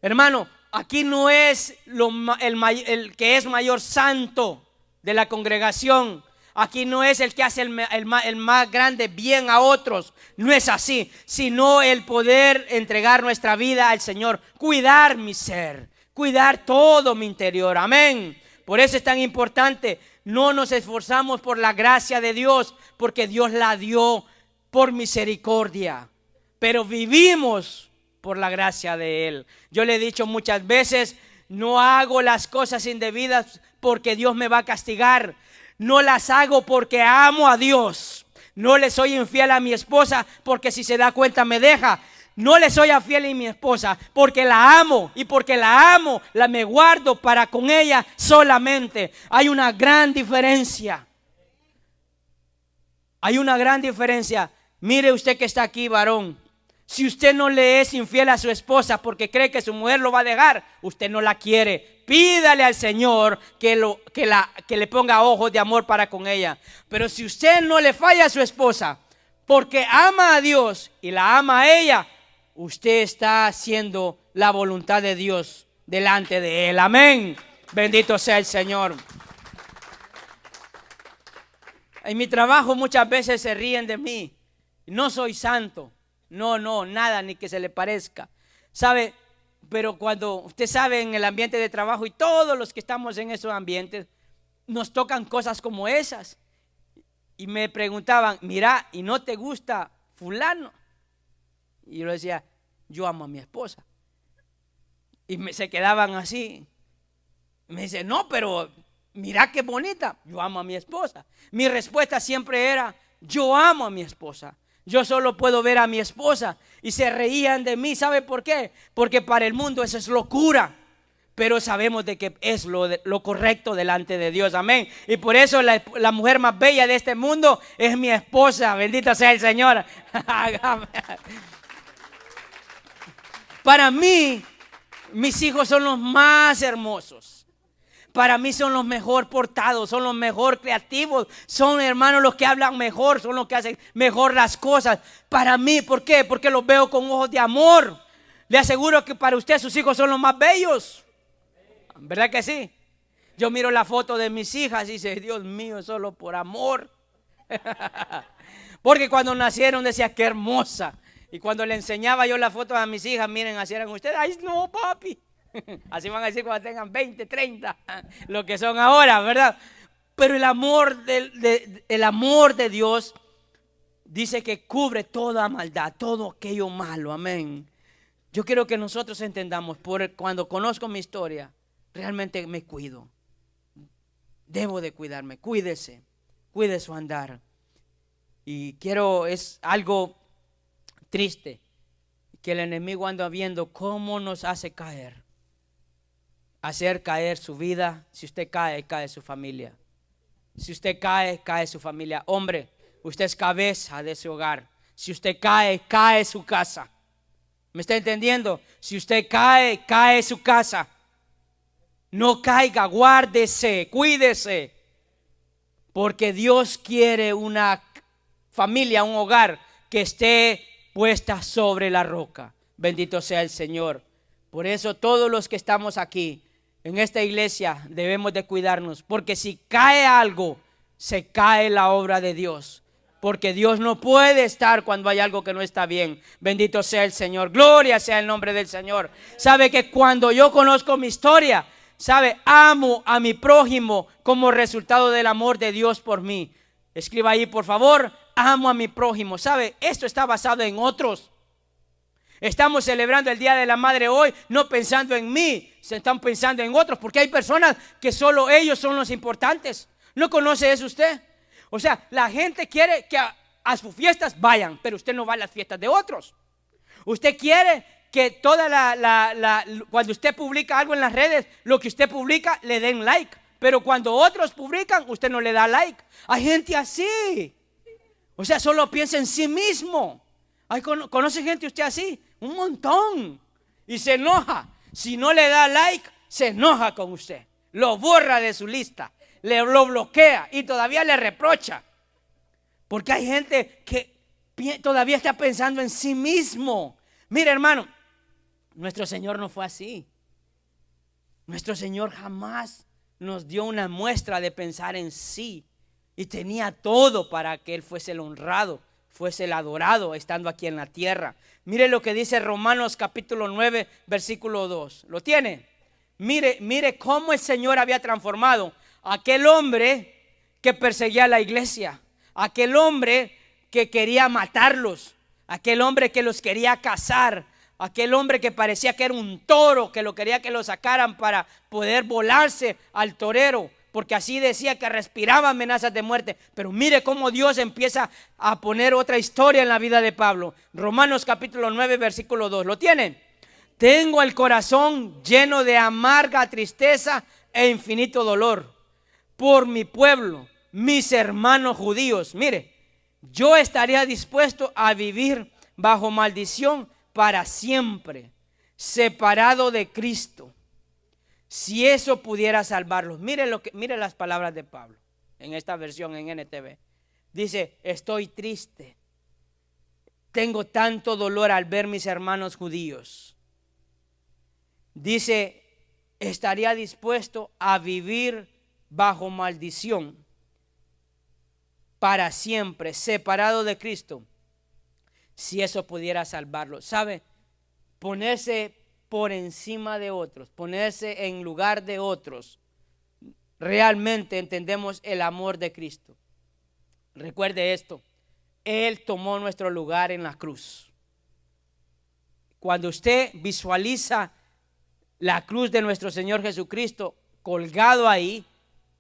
[SPEAKER 1] Hermano, aquí no es el que es mayor santo de la congregación. Aquí no es el que hace el más grande bien a otros. No es así, sino el poder entregar nuestra vida al Señor. Cuidar mi ser, cuidar todo mi interior. Amén. Por eso es tan importante. No nos esforzamos por la gracia de Dios, porque Dios la dio por misericordia. Pero vivimos por la gracia de Él. Yo le he dicho muchas veces, no hago las cosas indebidas porque Dios me va a castigar. No las hago porque amo a Dios. No le soy infiel a mi esposa porque si se da cuenta me deja. No le soy infiel a mi esposa porque la amo, y porque la amo, me guardo para con ella solamente. Hay una gran diferencia. Hay una gran diferencia. Mire usted que está aquí, varón. Si usted no le es infiel a su esposa porque cree que su mujer lo va a dejar, usted no la quiere. Pídale al Señor que le ponga ojos de amor para con ella. Pero si usted no le falla a su esposa porque ama a Dios y la ama a ella, usted está haciendo la voluntad de Dios delante de Él. Amén. Bendito sea el Señor. En mi trabajo muchas veces se ríen de mí. No soy santo. No, nada, ni que se le parezca. ¿Sabe? Pero cuando usted sabe, en el ambiente de trabajo, y todos los que estamos en esos ambientes, nos tocan cosas como esas. Y me preguntaban, mira, ¿y no te gusta fulano? Y yo le decía, yo amo a mi esposa. Y se quedaban así. Me dice, no, pero mira qué bonita. Yo amo a mi esposa. Mi respuesta siempre era, yo amo a mi esposa. Yo solo puedo ver a mi esposa. Y se reían de mí. ¿Sabe por qué? Porque para el mundo eso es locura. Pero sabemos de que es lo correcto delante de Dios. Amén. Y por eso la mujer más bella de este mundo es mi esposa. Bendito sea el Señor. Para mí, mis hijos son los más hermosos. Para mí son los mejor portados, son los mejor creativos, son, hermanos, los que hablan mejor, son los que hacen mejor las cosas. Para mí, ¿por qué? Porque los veo con ojos de amor. Le aseguro que para usted sus hijos son los más bellos. ¿Verdad que sí? Yo miro la foto de mis hijas y dice, Dios mío, solo por amor. Porque cuando nacieron decía, qué hermosa. Y cuando le enseñaba yo la foto a mis hijas, miren, así eran ustedes. Ay, no, papi. Así van a decir cuando tengan 20, 30, lo que son ahora, ¿verdad? Pero el amor de Dios dice que cubre toda maldad, todo aquello malo, amén. Yo quiero que nosotros entendamos, cuando conozco mi historia, realmente me cuido. Debo de cuidarme, cuídese, cuide su andar. Y es algo triste que el enemigo anda viendo cómo nos hace caer. Hacer caer su vida. Si usted cae, cae su familia. Si usted cae, cae su familia. Hombre, usted es cabeza de ese hogar. Si usted cae, cae su casa. ¿Me está entendiendo? Si usted cae, cae su casa. No caiga, guárdese, cuídese. Porque Dios quiere una familia, un hogar que esté puesta sobre la roca. Bendito sea el Señor. Por eso todos los que estamos aquí en esta iglesia debemos de cuidarnos, porque si cae algo, se cae la obra de Dios, porque Dios no puede estar cuando hay algo que no está bien. Bendito sea el Señor, gloria sea el nombre del Señor. Sabe que cuando yo conozco mi historia, sabe, amo a mi prójimo como resultado del amor de Dios por mí. Escriba ahí, por favor, amo a mi prójimo. Sabe, esto está basado en otros. Estamos celebrando el Día de la Madre hoy, no pensando en mí, se están pensando en otros, porque hay personas que solo ellos son los importantes. ¿No conoce eso usted? O sea, la gente quiere que a sus fiestas vayan, pero usted no va a las fiestas de otros. Usted quiere que cuando usted publica algo en las redes, lo que usted publica le den like, pero cuando otros publican, usted no le da like. Hay gente así. O sea, solo piensa en sí mismo. ¿Conoce gente usted así? Un montón. Y se enoja. Si no le da like, se enoja con usted. Lo borra de su lista. Lo bloquea y todavía le reprocha. Porque hay gente que todavía está pensando en sí mismo. Mire, hermano, nuestro Señor no fue así. Nuestro Señor jamás nos dio una muestra de pensar en sí. Y tenía todo para que Él fuese el honrado, fuese el adorado estando aquí en la tierra. Mire lo que dice Romanos capítulo 9 versículo 2. ¿Lo tiene? Mire cómo el Señor había transformado a aquel hombre que perseguía a la iglesia, aquel hombre que quería matarlos, aquel hombre que los quería cazar, aquel hombre que parecía que era un toro, que lo quería que lo sacaran para poder volarse al torero, porque así decía que respiraba amenazas de muerte. Pero mire cómo Dios empieza a poner otra historia en la vida de Pablo. Romanos capítulo 9 versículo 2, ¿lo tienen? Tengo el corazón lleno de amarga tristeza e infinito dolor por mi pueblo, mis hermanos judíos. Mire, yo estaría dispuesto a vivir bajo maldición para siempre, separado de Cristo, si eso pudiera salvarlos. Mire las palabras de Pablo en esta versión en NTV. Dice: estoy triste, tengo tanto dolor al ver mis hermanos judíos. Dice: estaría dispuesto a vivir bajo maldición para siempre, separado de Cristo, si eso pudiera salvarlo. ¿Sabe? Ponerse por encima de otros, ponerse en lugar de otros, realmente entendemos el amor de Cristo. Recuerde esto: Él tomó nuestro lugar en la cruz. Cuando usted visualiza la cruz de nuestro Señor Jesucristo colgado ahí,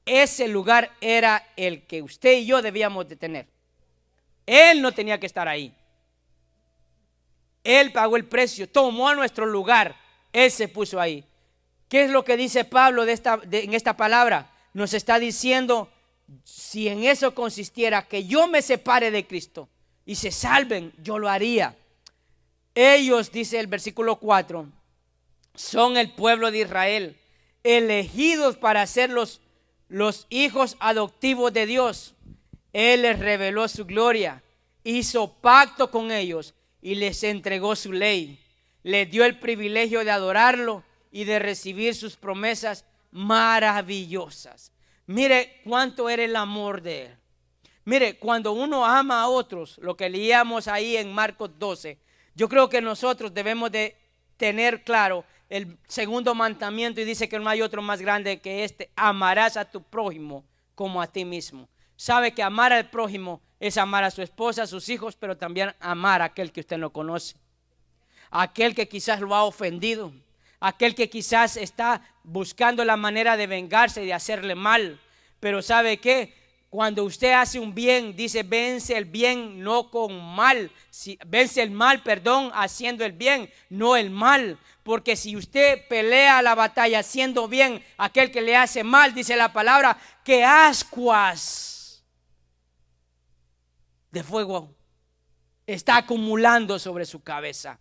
[SPEAKER 1] ese lugar era el que usted y yo debíamos de tener. Él no tenía que estar ahí. Él pagó el precio, tomó nuestro lugar, Él se puso ahí. ¿Qué es lo que dice Pablo en esta palabra? Nos está diciendo: si en eso consistiera que yo me separe de Cristo y se salven, yo lo haría. Ellos, dice el versículo 4, son el pueblo de Israel, elegidos para ser los hijos adoptivos de Dios. Él les reveló su gloria, hizo pacto con ellos y les entregó su ley. Les dio el privilegio de adorarlo y de recibir sus promesas maravillosas. Mire cuánto era el amor de Él. Mire, cuando uno ama a otros, lo que leíamos ahí en Marcos 12, yo creo que nosotros debemos de tener claro el segundo mandamiento, y dice que no hay otro más grande que este: amarás a tu prójimo como a ti mismo. Sabe que amar al prójimo es amar a su esposa, a sus hijos, pero también amar a aquel que usted no conoce, aquel que quizás lo ha ofendido, aquel que quizás está buscando la manera de vengarse y de hacerle mal. Pero ¿sabe qué? Cuando usted hace un bien, dice: vence el bien no con mal, vence el mal, perdón, haciendo el bien, no el mal. Porque si usted pelea la batalla haciendo bien, aquel que le hace mal, dice la palabra, que ascuas de fuego está acumulando sobre su cabeza.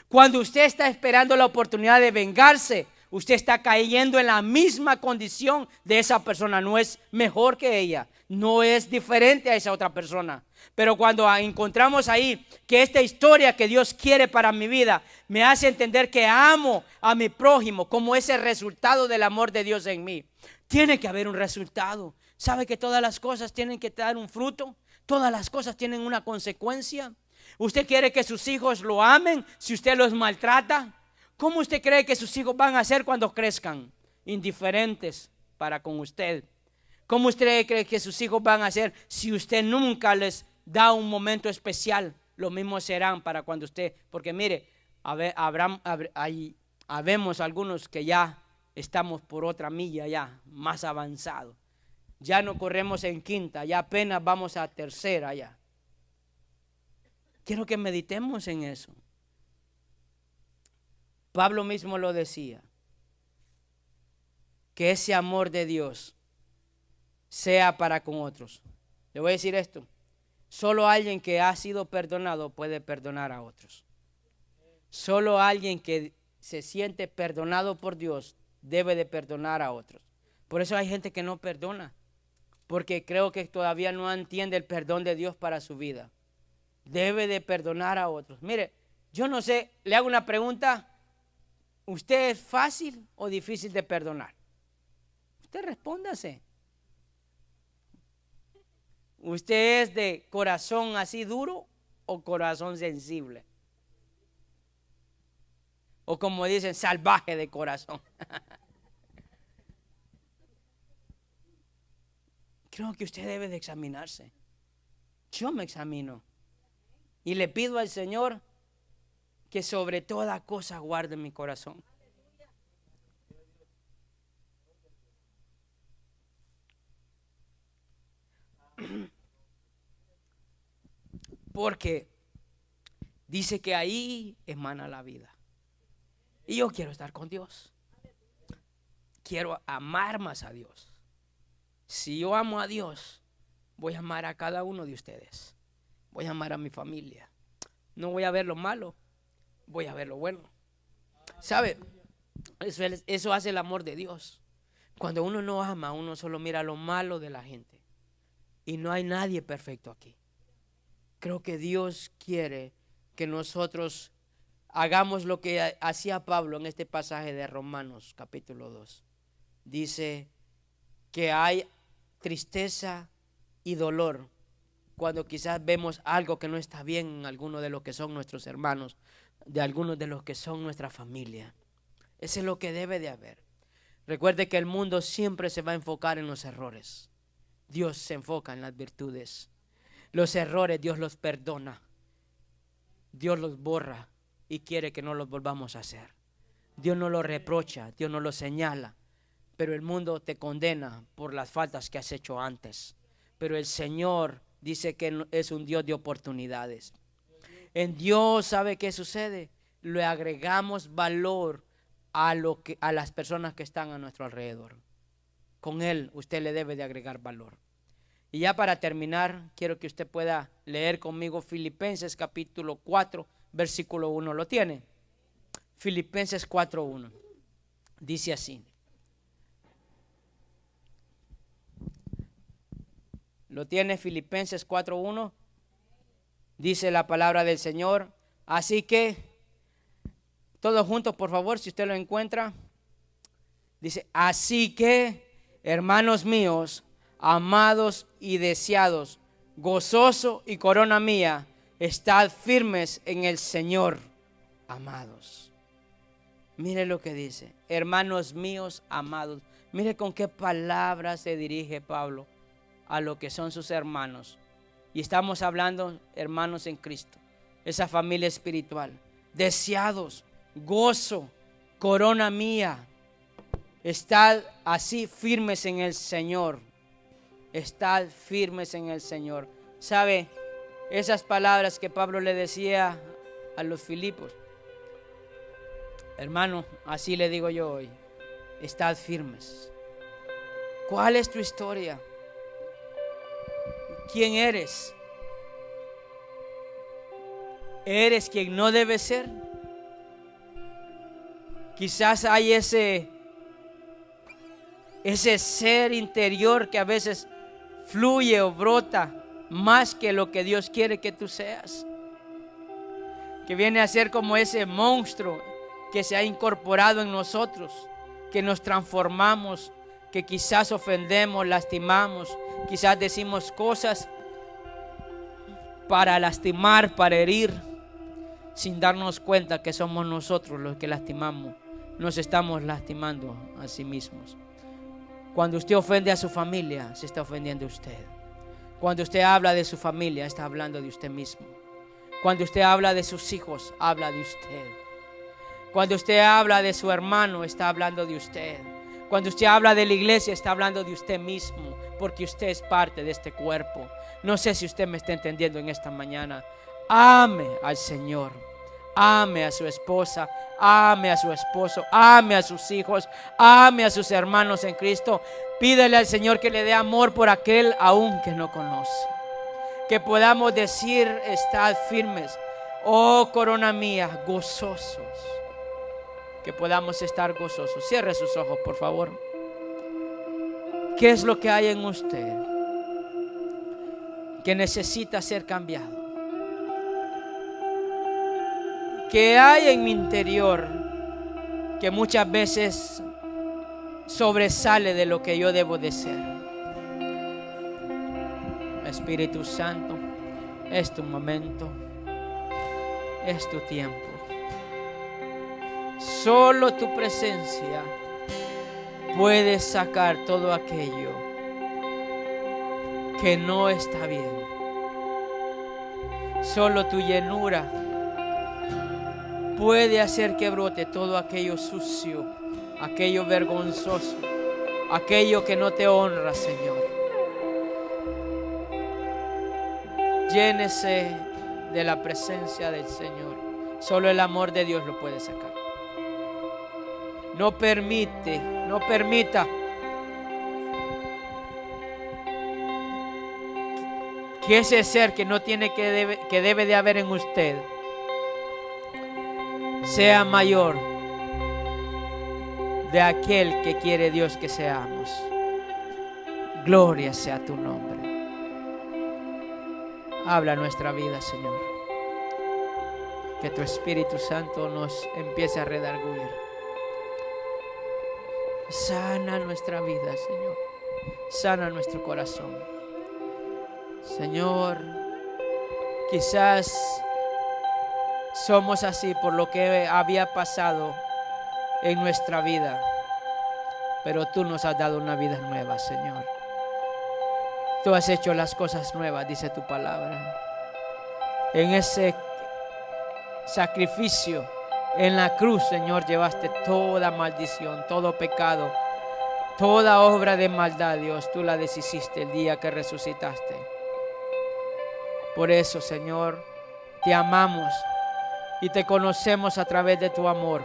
[SPEAKER 1] Cuando usted está esperando la oportunidad de vengarse, usted está cayendo en la misma condición de esa persona. No es mejor que ella, no es diferente a esa otra persona. Pero cuando encontramos ahí que esta historia que Dios quiere para mi vida me hace entender que amo a mi prójimo como ese resultado del amor de Dios en mí. Tiene que haber un resultado. ¿Sabe que todas las cosas tienen que dar un fruto? Todas las cosas tienen una consecuencia. ¿Usted quiere que sus hijos lo amen si usted los maltrata? ¿Cómo usted cree que sus hijos van a ser cuando crezcan? Indiferentes para con usted. ¿Cómo usted cree que sus hijos van a ser si usted nunca les da un momento especial? Lo mismo serán para cuando usted, porque mire, habemos algunos que ya estamos por otra milla ya, más avanzado. Ya no corremos en quinta, ya apenas vamos a tercera ya. Quiero que meditemos en eso. Pablo mismo lo decía, que ese amor de Dios sea para con otros. Le voy a decir esto: solo alguien que ha sido perdonado puede perdonar a otros. Solo alguien que se siente perdonado por Dios debe de perdonar a otros. Por eso hay gente que no perdona, porque creo que todavía no entiende el perdón de Dios para su vida. Debe de perdonar a otros. Mire, yo no sé, le hago una pregunta: ¿usted es fácil o difícil de perdonar? Usted respóndase. ¿Usted es de corazón así duro o corazón sensible? O como dicen, salvaje de corazón. creo que usted debe de examinarse. Yo me examino y le pido al Señor que sobre toda cosa guarde mi corazón. Porque dice que ahí emana la vida. Y yo quiero estar con Dios. Quiero amar más a Dios. Si yo amo a Dios, voy a amar a cada uno de ustedes. Voy a amar a mi familia. No voy a ver lo malo, voy a ver lo bueno. ¿Sabe? Eso hace el amor de Dios. Cuando uno no ama, uno solo mira lo malo de la gente. Y no hay nadie perfecto aquí. Creo que Dios quiere que nosotros hagamos lo que hacía Pablo en este pasaje de Romanos capítulo 2. Dice que hay tristeza y dolor cuando quizás vemos algo que no está bien en alguno de los que son nuestros hermanos, de algunos de los que son nuestra familia. Eso es lo que debe de haber. Recuerde que el mundo siempre se va a enfocar en los errores. Dios se enfoca en las virtudes. Los errores Dios los perdona. Dios los borra y quiere que no los volvamos a hacer. Dios no los reprocha, Dios no los señala. Pero el mundo te condena por las faltas que has hecho antes. Pero el Señor dice que es un Dios de oportunidades. En Dios, ¿sabe qué sucede? Le agregamos valor a las personas que están a nuestro alrededor. Con Él usted le debe de agregar valor. Y ya para terminar, quiero que usted pueda leer conmigo Filipenses capítulo 4, versículo 1. ¿Lo tiene? Filipenses 4:1. Dice así. ¿Lo tiene? Filipenses 4:1. Dice la palabra del Señor. Así que, todos juntos, por favor, si usted lo encuentra. Dice, así que, hermanos míos, amados y deseados, gozoso y corona mía, estad firmes en el Señor, amados. Mire lo que dice, hermanos míos, amados. Mire con qué palabras se dirige Pablo a lo que son sus hermanos. Y estamos hablando, hermanos en Cristo, esa familia espiritual. Deseados, gozo, corona mía. Estad así firmes en el Señor. Estad firmes en el Señor. ¿Sabe? Esas palabras que Pablo le decía a los Filipos. Hermano, así le digo yo hoy. Estad firmes. ¿Cuál es tu historia? ¿Quién eres? ¿Eres quien no debes ser? Quizás hay ese ser interior que a veces fluye o brota más que lo que Dios quiere que tú seas, que viene a ser como ese monstruo que se ha incorporado en nosotros, que nos transformamos, que quizás ofendemos, lastimamos, quizás decimos cosas para lastimar, para herir, sin darnos cuenta que somos nosotros los que lastimamos, nos estamos lastimando a sí mismos. Cuando usted ofende a su familia, se está ofendiendo a usted. Cuando usted habla de su familia, está hablando de usted mismo. Cuando usted habla de sus hijos, habla de usted. Cuando usted habla de su hermano, está hablando de usted. Cuando usted habla de la iglesia, está hablando de usted mismo, porque usted es parte de este cuerpo. No sé si usted me está entendiendo en esta mañana. Ame al Señor. Ame a su esposa, ame a su esposo, ame a sus hijos, ame a sus hermanos en Cristo. Pídele al Señor que le dé amor por aquel aún que no conoce. Que podamos decir, estad firmes, oh corona mía, gozosos. Que podamos estar gozosos. Cierre sus ojos, por favor. ¿Qué es lo que hay en usted que necesita ser cambiado? ¿Qué hay en mi interior que muchas veces sobresale de lo que yo debo de ser? Espíritu Santo, es tu momento, es tu tiempo. Solo tu presencia puede sacar todo aquello que no está bien. Solo tu llenura puede hacer que brote todo aquello sucio, aquello vergonzoso, aquello que no te honra, Señor. Llénese de la presencia del Señor. Solo el amor de Dios lo puede sacar. No permita que ese ser que no tiene que debe de haber en usted sea mayor de aquel que quiere Dios que seamos. Gloria sea tu nombre. Habla nuestra vida, Señor. Que tu Espíritu Santo nos empiece a redarguir. Sana nuestra vida, Señor. Sana nuestro corazón. Señor, quizás somos así por lo que había pasado en nuestra vida, pero tú nos has dado una vida nueva, Señor. Tú has hecho las cosas nuevas, dice tu palabra. En ese sacrificio en la cruz, Señor, llevaste toda maldición, todo pecado, toda obra de maldad, Dios, tú la deshiciste el día que resucitaste. Por eso, Señor, te amamos y te conocemos a través de tu amor.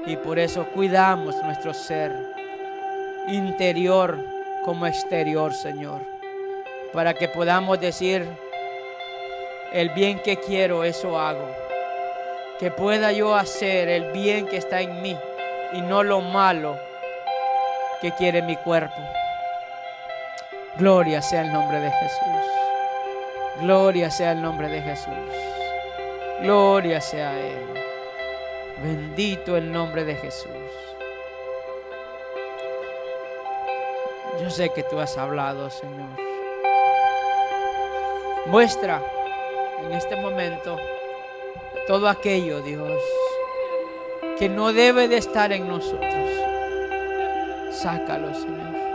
[SPEAKER 1] Y por eso cuidamos nuestro ser interior como exterior, Señor, para que podamos decir: el bien que quiero, eso hago. Que pueda yo hacer el bien que está en mí y no lo malo que quiere mi cuerpo. Gloria sea el nombre de Jesús. Gloria sea el nombre de Jesús. Gloria sea Él. Bendito el nombre de Jesús. Yo sé que tú has hablado, Señor. Muestra en este momento todo aquello, Dios, que no debe de estar en nosotros. Sácalo, Señor.